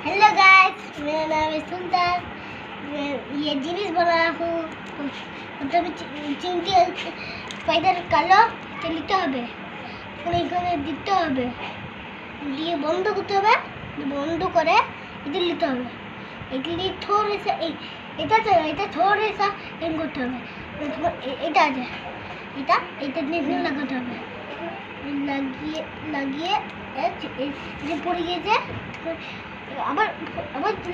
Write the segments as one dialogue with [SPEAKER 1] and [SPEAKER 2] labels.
[SPEAKER 1] Hello guys, मेरा नाम है सुल्तान। मैं ये जिनिस बना रहा हूँ। मतलब चिंटी স্পাইডার কালো নিতে হবে, এখানে দিতে হবে, দিয়ে বন্ধ করতে হবে, বন্ধ করে এটা নিতে হবে। এগুলি থোড়ে সা এটা থোড়ে সা এম করতে হবে। এটা আছে, এটা নিয়ে লাগাতে হবে। লাগিয়ে যে পড়ে গিয়েছে আবার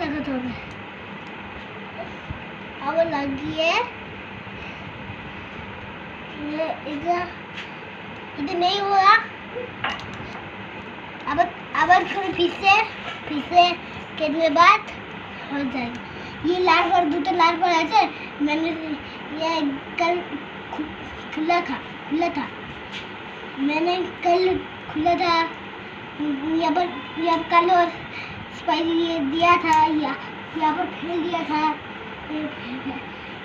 [SPEAKER 1] লাগাতে হবে। আবার লাগিয়ে এটা नहीं हुआ, আবার फिर से कितने बाद हो जाएगा। ये लाल पर दूसरा लाल पर আছে, मैंने ये कल खुला था, मैंने कल खुला था। यहाँ पर कल और स्पाइसी दिया था, यहाँ पर फेल दिया था,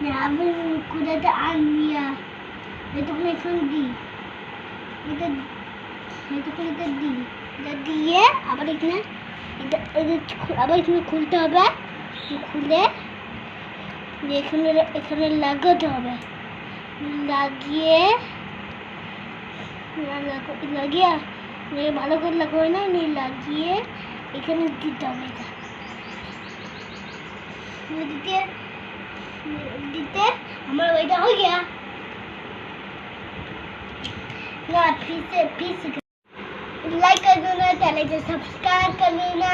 [SPEAKER 1] यहाँ पर कुदरत आन दिया। ये तो मैंने सुन दी, ये तो दी দিয়ে আবার এখানে খুলতে হবে। খুলে এখানে লাগাতে হবে। লাগিয়ে ভালো করে লাগাবে না, লাগিয়ে এখানে দিতে হবে। দিতে আমার ওইটা হয়ে গিয়া ना। फिर लाइक कर देना, चैनल को सब्सक्राइब कर लेना।